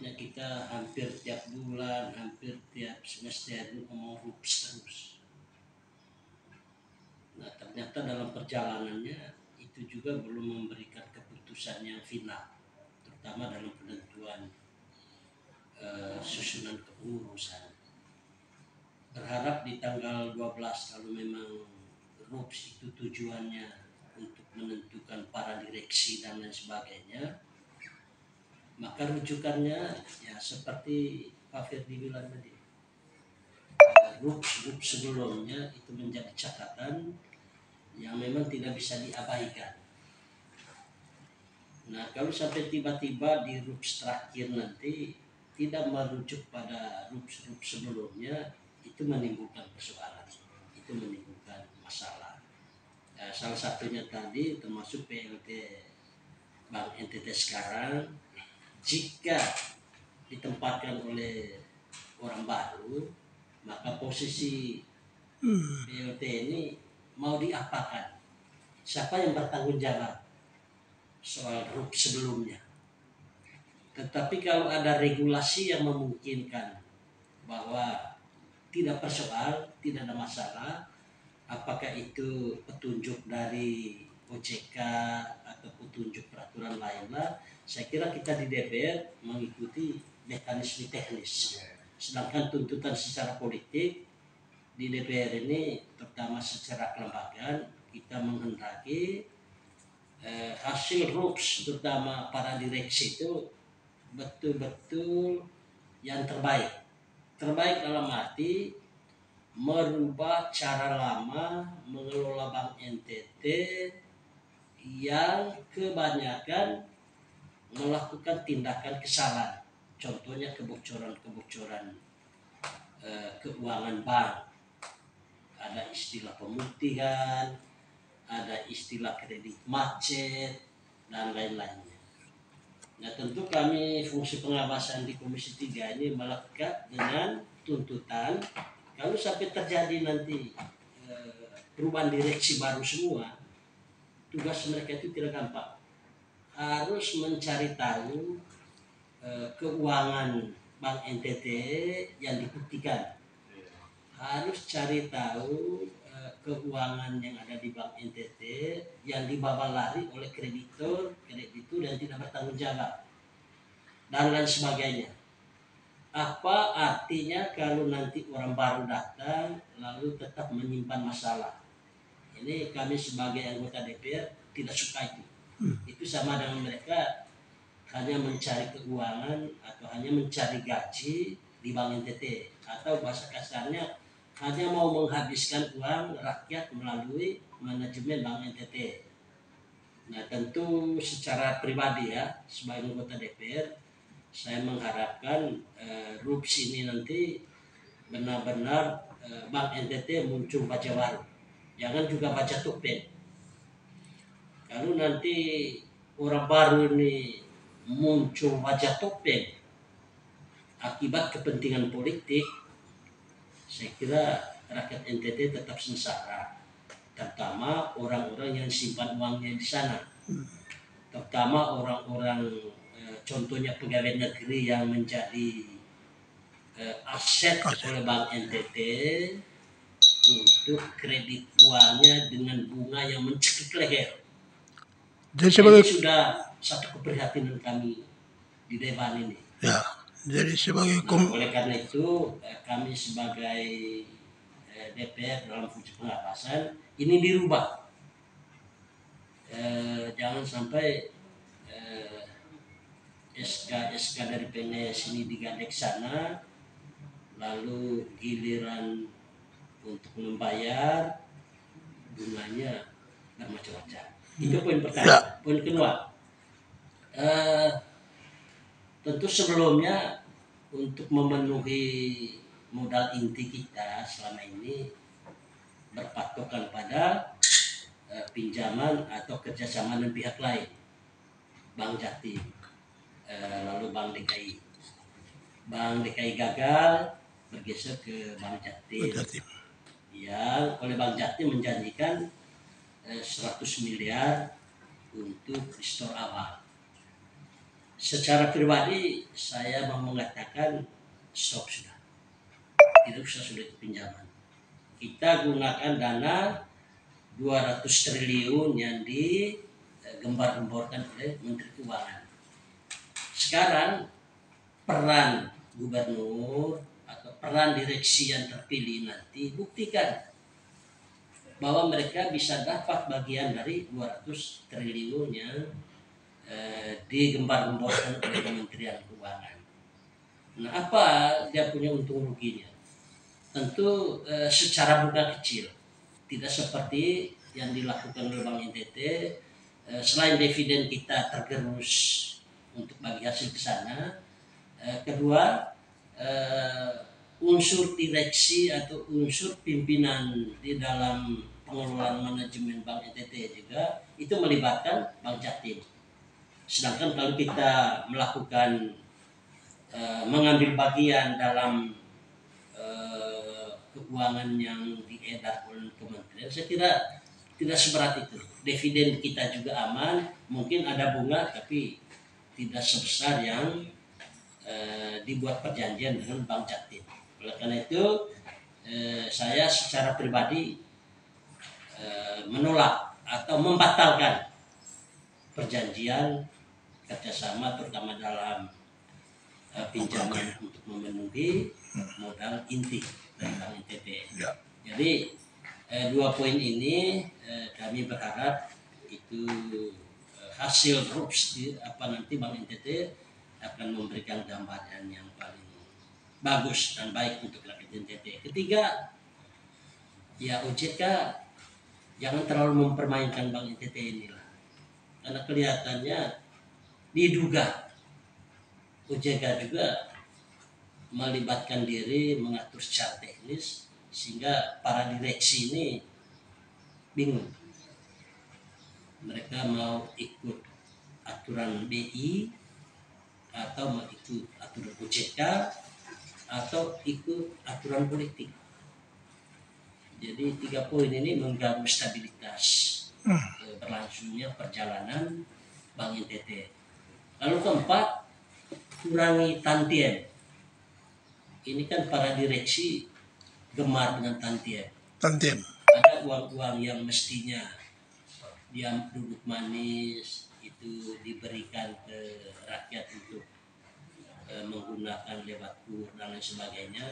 Nampaknya kita hampir tiap bulan, hampir tiap semester ngomong RUPS terus. Nah ternyata dalam perjalanannya itu juga belum memberikan keputusan yang final, terutama dalam penentuan susunan kepengurusan. Berharap di tanggal 12 kalau memang RUPS itu tujuannya untuk menentukan para direksi dan lain sebagainya, maka rujukannya ya seperti Pak Firdi bilang tadi, RUPS sebelumnya itu menjadi catatan yang memang tidak bisa diabaikan. Nah kalau sampai tiba-tiba di RUPS terakhir nanti tidak merujuk pada RUPS sebelumnya, itu menimbulkan persoalan, itu menimbulkan masalah. Salah satunya tadi termasuk PLT Bank NTT sekarang, jika ditempatkan oleh orang baru, maka posisi PLT ini mau diapakan? Siapa yang bertanggung jawab soal RUP sebelumnya? Tetapi kalau ada regulasi yang memungkinkan bahwa tidak persoal, tidak ada masalah, apakah itu petunjuk dari OJK atau petunjuk peraturan lainnya, saya kira kita di DPR mengikuti mekanisme teknis. Sedangkan tuntutan secara politik di DPR ini, terutama secara kelembagaan, kita menghendaki hasil RUPS terutama para direksi itu betul-betul yang terbaik. Terbaik dalam arti merubah cara lama mengelola Bank NTT yang kebanyakan melakukan tindakan kesalahan. Contohnya kebocoran-kebocoran keuangan bank. Ada istilah pemutihan, ada istilah kredit macet, dan lain-lainnya. Nah tentu kami fungsi pengawasan di Komisi 3 ini melekat dengan tuntutan kalau sampai terjadi nanti perubahan direksi baru semua, tugas mereka itu tidak gampang. Harus mencari tahu keuangan Bank NTT yang dibuktikan. Harus cari tahu keuangan yang ada di Bank NTT yang dibawa lari oleh kreditur dan tidak bertanggung jawab dan lain sebagainya. Apa artinya kalau nanti orang baru datang lalu tetap menyimpan masalah? Ini kami sebagai anggota DPR tidak suka itu. Itu sama dengan mereka hanya mencari keuangan atau hanya mencari gaji di Bank NTT, atau bahasa kasarnya hanya mau menghabiskan uang rakyat melalui manajemen Bank NTT. Nah tentu secara pribadi ya, sebagai anggota DPR, saya mengharapkan RUPS ini nanti benar-benar Bank NTT muncul wajah baru. Jangan juga baca topeng. Kalau nanti orang baru ini muncul wajah topeng akibat kepentingan politik, saya kira rakyat NTT tetap sengsara, terutama orang-orang yang simpan uangnya di sana, terutama orang-orang contohnya pegawai negeri yang menjadi aset oleh Bank NTT untuk kredit uangnya dengan bunga yang mencekik leher. Jadi sudah satu keprihatinan kami di Dewan ini. Ya, jadi sebagai oleh karena itu kami sebagai DPR dalam fungsi pengawasan ini dirubah. Jangan sampai SK dari PNS ini digandeng sana, lalu giliran untuk membayar bunganya bermacam-macam. Itu poin pertama. Poin kedua, tentu sebelumnya untuk memenuhi modal inti kita selama ini berpatokan pada pinjaman atau kerjasama dengan pihak lain, Bank Jatim, lalu Bank DKI. Bank DKI gagal, bergeser ke Bank Jatim. Yang oleh Bank Jatim menjanjikan 100 miliar untuk restore awal. Secara pribadi saya mau mengatakan stop sudah, tidak usah sulit pinjaman. Kita gunakan dana 200 triliun yang digembar-gemborkan oleh Menteri Keuangan. Sekarang peran gubernur atau peran direksi yang terpilih nanti buktikan bahwa mereka bisa dapat bagian dari 200 triliun yang digembar-gemborkan oleh Kementerian Keuangan. Nah, apa dia punya untung ruginya? Tentu secara bunga kecil, tidak seperti yang dilakukan oleh Bank NTT. Selain dividen kita tergerus untuk bagi hasil ke sana, kedua unsur direksi atau unsur pimpinan di dalam pengelolaan manajemen Bank NTT juga itu melibatkan Bank Jatim. Sedangkan kalau kita melakukan mengambil bagian dalam keuangan yang diedar oleh kementerian, saya kira tidak seberat itu. Dividen kita juga aman, mungkin ada bunga tapi tidak sebesar yang dibuat perjanjian dengan Bank Jatim. Oleh karena itu saya secara pribadi menolak atau membatalkan perjanjian kerjasama terutama dalam pinjaman untuk memenuhi modal inti dari Bank NTT. Ya. Jadi 2 poin ini kami berharap itu hasil RUPS nanti Bank NTT akan memberikan gambaran yang paling bagus dan baik untuk rakyat NTT. Ketiga, ya OJK jangan terlalu mempermainkan Bank NTT inilah. Karena kelihatannya diduga OJK juga melibatkan diri mengatur secara teknis sehingga para direksi ini bingung. Mereka mau ikut aturan BI atau mau ikut aturan OJK atau ikut aturan politik. Jadi 3 poin ini mengganggu stabilitas berlangsungnya perjalanan Bank NTT. Lalu keempat, kurangi tantiem. Ini kan para direksi gemar dengan tantiem. Tantiem. Ada uang-uang yang mestinya dia duduk manis itu diberikan ke rakyat untuk menggunakan lewat kur dan lain sebagainya.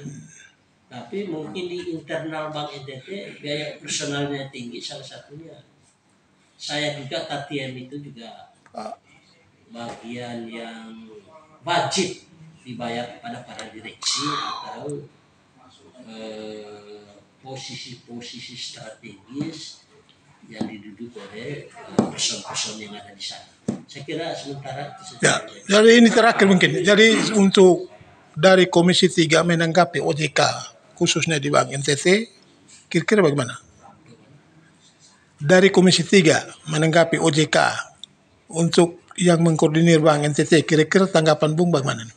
Tapi mungkin di internal Bank NTT biaya personalnya tinggi, salah satunya. Saya juga tantiem itu juga bagian yang wajib dibayar kepada para direksi atau posisi-posisi strategis yang diduduki oleh person-person yang ada di sana. Saya kira sementara itu saja. Ya, jadi ini terakhir mungkin. Jadi untuk dari Komisi 3 menanggapi OJK khususnya di Bank NTT, kira-kira bagaimana? Dari Komisi 3 menanggapi OJK untuk yang mengkoordinir Bank NTT, kira-kira tanggapan Bung bagaimana?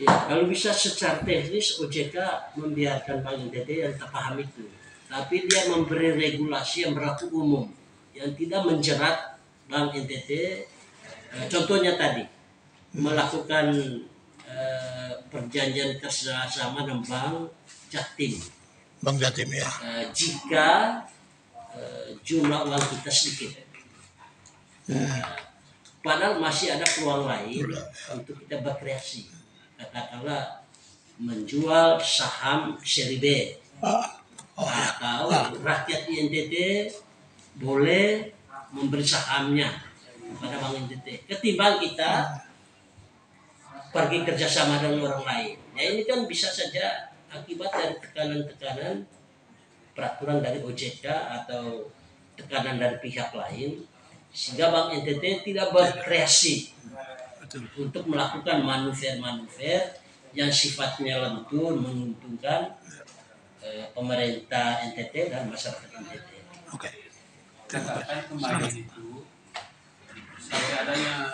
Ya, kalau bisa secara teknis OJK membiarkan Bank NTT yang terpaham itu. Tapi dia memberi regulasi yang berlaku umum, yang tidak menjerat Bank NTT. Contohnya tadi, melakukan perjanjian kerjasama dengan Bank Jatim. Bank Jatim ya. Jika jumlah uang kita sedikit. Padahal masih ada peluang lain untuk kita berkreasi. Katakanlah menjual saham seri B. Atau rakyat di NTT boleh memberi sahamnya kepada Bank NTT. Ketimbang kita pergi kerjasama dengan orang lain. Ya ini kan bisa saja akibat dari tekanan-tekanan peraturan dari OJK atau tekanan dari pihak lain. Sehingga Bank NTT tidak berkreasi untuk melakukan manuver-manuver yang sifatnya lentur menguntungkan pemerintah NTT dan masyarakat NTT. Oke. Katakan kemarin itu sampai adanya